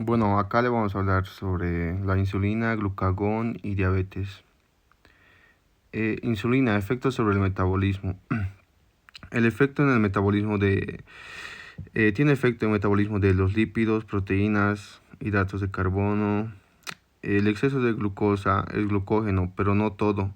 Bueno, acá le vamos a hablar sobre la insulina, glucagón y diabetes. Insulina, efectos sobre el metabolismo. El efecto en el metabolismo tiene efecto en el metabolismo de los lípidos, proteínas, hidratos de carbono. El exceso de glucosa es glucógeno, pero no todo.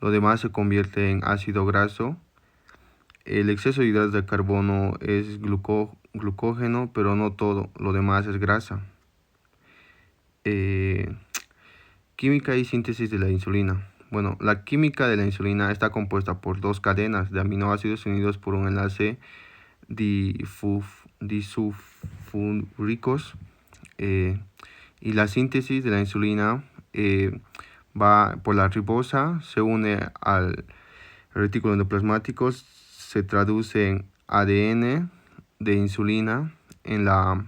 Lo demás se convierte en ácido graso. El exceso de hidratos de carbono es glucógeno, pero no todo. Lo demás es grasa. Eh, Química y síntesis de la insulina. Bueno, la química de la insulina está compuesta por dos cadenas de aminoácidos unidos por un enlace disulfúricos. Y la síntesis de la insulina va por la ribosa, se une al retículo endoplasmático, se traduce en ADN de insulina, en la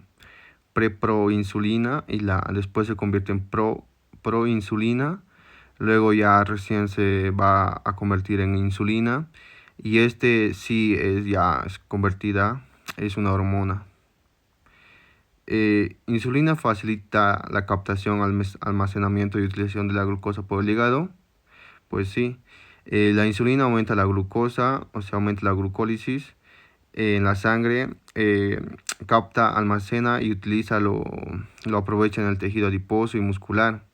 preproinsulina y después se convierte en proinsulina. Luego ya recién se va a convertir en insulina y sí es convertida, es una hormona. Insulina facilita la captación, almacenamiento y utilización de la glucosa por el hígado. Pues sí, la insulina aumenta la glucosa, o sea, aumenta la glucólisis en la sangre, capta, almacena y lo aprovecha en el tejido adiposo y muscular.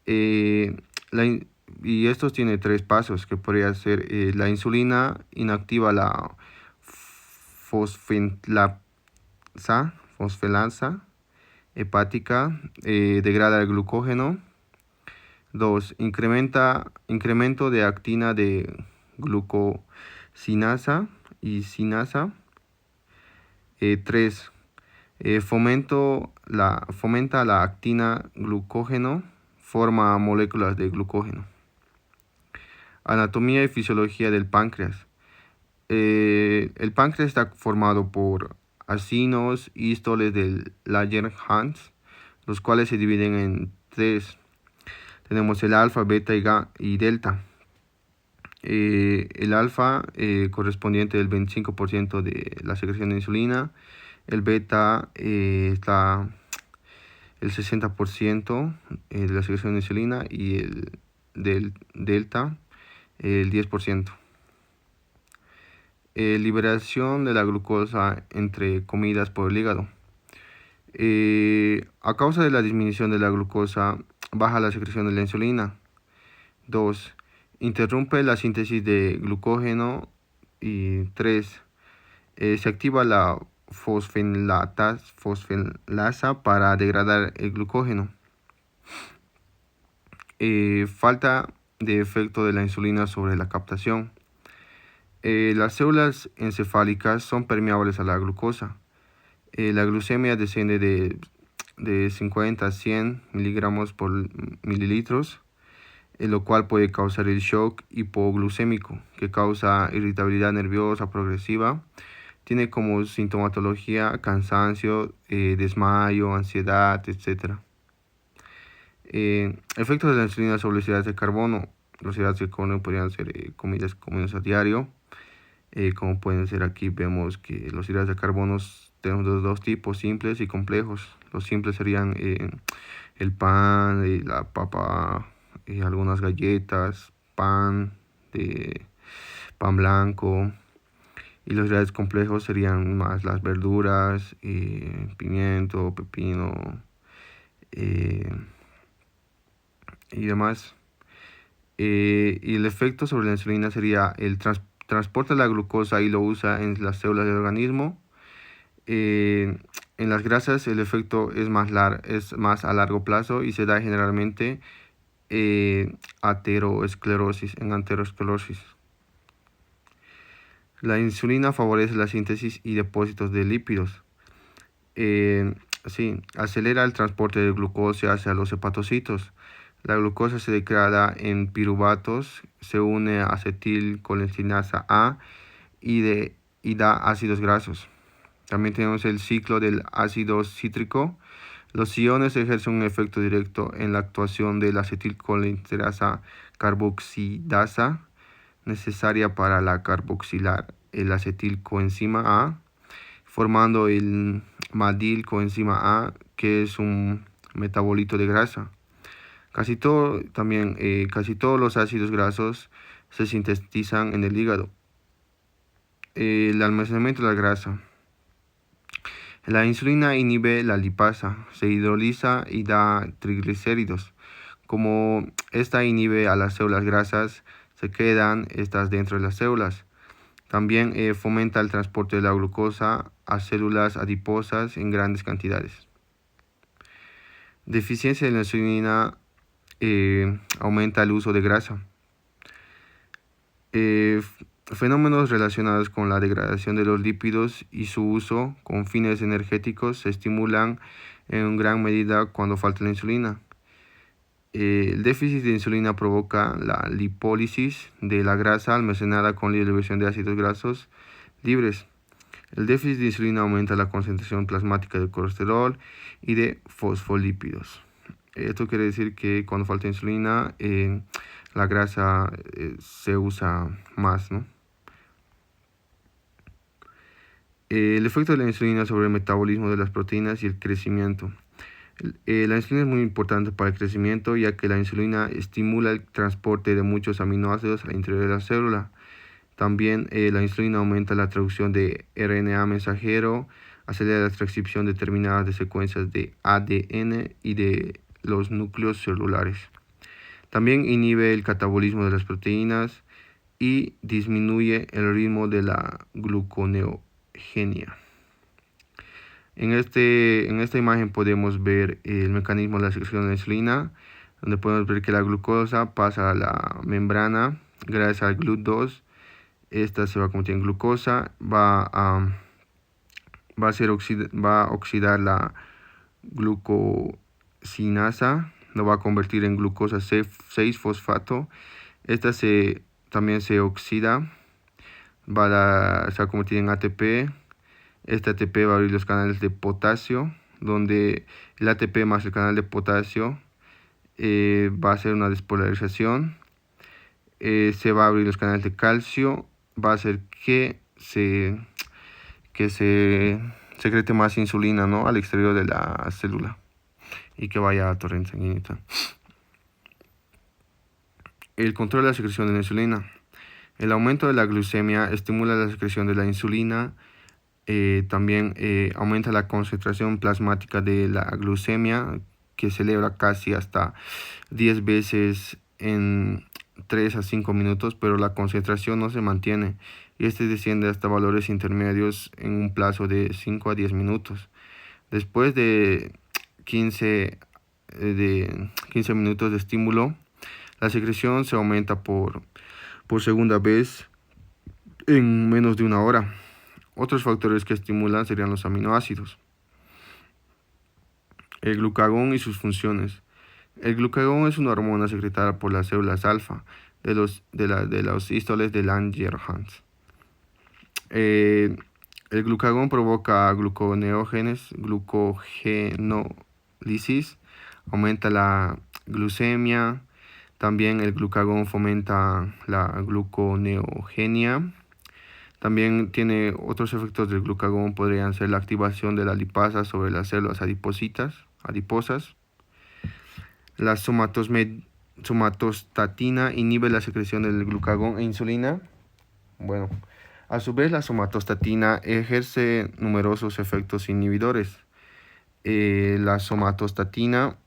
Eh, y estos tiene tres pasos que podría ser: la insulina inactiva la fosfelasa hepática, degrada el glucógeno. 2. Incremento de actina de glucosinasa y sinasa. 3. Fomenta la actina glucógeno, forma moléculas de glucógeno. Anatomía y fisiología del páncreas. El páncreas está formado por acinos y histoles del Langerhans, los cuales se dividen en tres. Tenemos el alfa, beta y delta. El alfa correspondiente del 25% de la secreción de insulina. El beta está el 60% de la secreción de insulina y el del delta el 10%. Liberación de la glucosa entre comidas por el hígado. A causa de la disminución de la glucosa, baja la secreción de la insulina. 2. Interrumpe la síntesis de glucógeno. Y 3. Se activa la fosfelasa para degradar el glucógeno. Falta de efecto de la insulina sobre la captación. Las células encefálicas son permeables a la glucosa. La glucemia desciende de 50 a 100 miligramos por mililitros, lo cual puede causar el shock hipoglucémico, que causa irritabilidad nerviosa progresiva. Tiene como sintomatología cansancio, desmayo, ansiedad, etc. Efectos de la insulina sobre los hidratos de carbono. Los hidratos de carbono podrían ser comidas a diario. Como pueden ser, aquí vemos que los hidratos de carbono tenemos dos tipos, simples y complejos. Los simples serían el pan, la papa, algunas galletas, pan blanco. Y los hidratos complejos serían más las verduras, pimiento, pepino y demás. Y el efecto sobre la insulina sería el transporta la glucosa y lo usa en las células del organismo. En las grasas el efecto es más a largo plazo y se da generalmente en aterosclerosis. La insulina favorece la síntesis y depósitos de lípidos. Acelera el transporte de glucosa hacia los hepatocitos. La glucosa se degrada en piruvatos, se une a acetilcolinasa A y da ácidos grasos. También tenemos el ciclo del ácido cítrico. Los iones ejercen un efecto directo en la actuación de la acetilcolinasa carboxidasa, necesaria para la carboxilar el acetilcoenzima A, formando el madil coenzima A, que es un metabolito de grasa. Casi todos los ácidos grasos se sintetizan en el hígado. El almacenamiento de la grasa. La insulina inhibe la lipasa, se hidroliza y da triglicéridos. Como esta inhibe a las células grasas, se quedan estas dentro de las células. También fomenta el transporte de la glucosa a células adiposas en grandes cantidades. Deficiencia de la insulina aumenta el uso de grasa. Fenómenos relacionados con la degradación de los lípidos y su uso con fines energéticos se estimulan en gran medida cuando falta la insulina. El déficit de insulina provoca la lipólisis de la grasa almacenada con la liberación de ácidos grasos libres. El déficit de insulina aumenta la concentración plasmática de colesterol y de fosfolípidos. Esto quiere decir que cuando falta insulina, la grasa se usa más, ¿no? El efecto de la insulina sobre el metabolismo de las proteínas y el crecimiento. La insulina es muy importante para el crecimiento, ya que la insulina estimula el transporte de muchos aminoácidos al interior de la célula. También la insulina aumenta la traducción de RNA mensajero, acelera la transcripción determinada de secuencias de ADN y de los núcleos celulares. También inhibe el catabolismo de las proteínas y disminuye el ritmo de la gluconeogenia. En esta imagen podemos ver el mecanismo de la secreción de la insulina, donde podemos ver que la glucosa pasa a la membrana gracias al GLUT2. Esta se va a convertir en glucosa, va a oxidar la glucosinasa, lo va a convertir en glucosa 6-fosfato. Esta también se oxida, se va a convertir en ATP. Este ATP va a abrir los canales de potasio, donde el ATP más el canal de potasio va a hacer una despolarización. Se va a abrir los canales de calcio, va a hacer que se secrete más insulina, ¿no?, al exterior de la célula y que vaya a torrente sanguíneo. El control de la secreción de la insulina. El aumento de la glucemia estimula la secreción de la insulina. También aumenta la concentración plasmática de la glucemia, que se eleva casi hasta 10 veces en 3 a 5 minutos, pero la concentración no se mantiene y desciende hasta valores intermedios en un plazo de 5 a 10 minutos. Después de 15 minutos de estímulo, la secreción se aumenta por segunda vez en menos de una hora. Otros factores que estimulan serían los aminoácidos. El glucagón y sus funciones. El glucagón es una hormona secretada por las células alfa de los histones de Langerhans. El glucagón provoca glucogenólisis, aumenta la glucemia. También el glucagón fomenta la gluconeogenia. También tiene otros efectos del glucagón, podrían ser la activación de la lipasa sobre las células adiposas. La somatostatina inhibe la secreción del glucagón e insulina. Bueno, a su vez la somatostatina ejerce numerosos efectos inhibidores. La somatostatina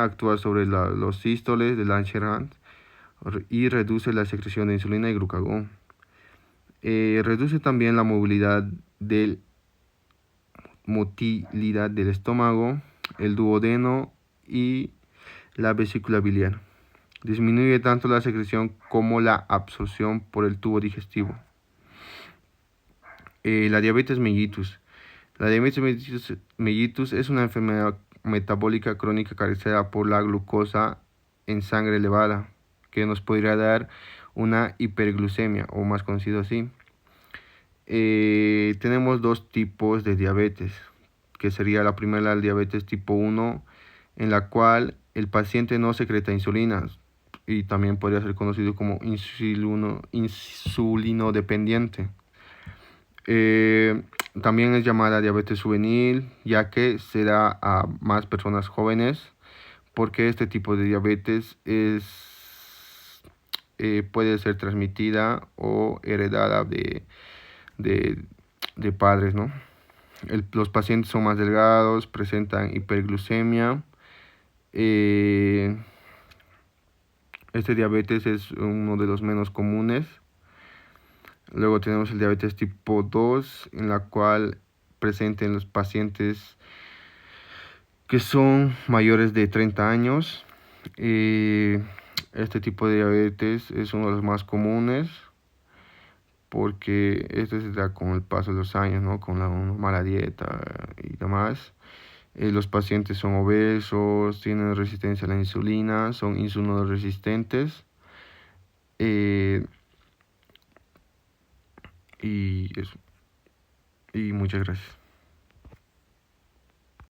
actúa sobre los sístoles de Langerhans y reduce la secreción de insulina y glucagón. Reduce también la motilidad del estómago, el duodeno y la vesícula biliar. Disminuye tanto la secreción como la absorción por el tubo digestivo. La diabetes mellitus. La diabetes mellitus es una enfermedad metabólica crónica caracterizada por la glucosa en sangre elevada, que nos podría dar una hiperglucemia, o más conocido así. Tenemos dos tipos de diabetes, que sería la primera, la diabetes tipo 1, en la cual el paciente no secreta insulina, y también podría ser conocido como insulino dependiente. También es llamada diabetes juvenil, ya que se da a más personas jóvenes, porque este tipo de diabetes puede ser transmitida o heredada de, de padres, ¿no? Los pacientes son más delgados, presentan hiperglucemia. eh, este diabetes es uno de los menos comunes. Luego tenemos el diabetes tipo 2, en la cual presente en los pacientes que son mayores de 30 años. Eh, este tipo de diabetes es uno de los más comunes porque este se da con el paso de los años, ¿no? Con una mala dieta y demás. Los pacientes son obesos, tienen resistencia a la insulina, son insulinoresistentes. eh, y eso. Y muchas gracias.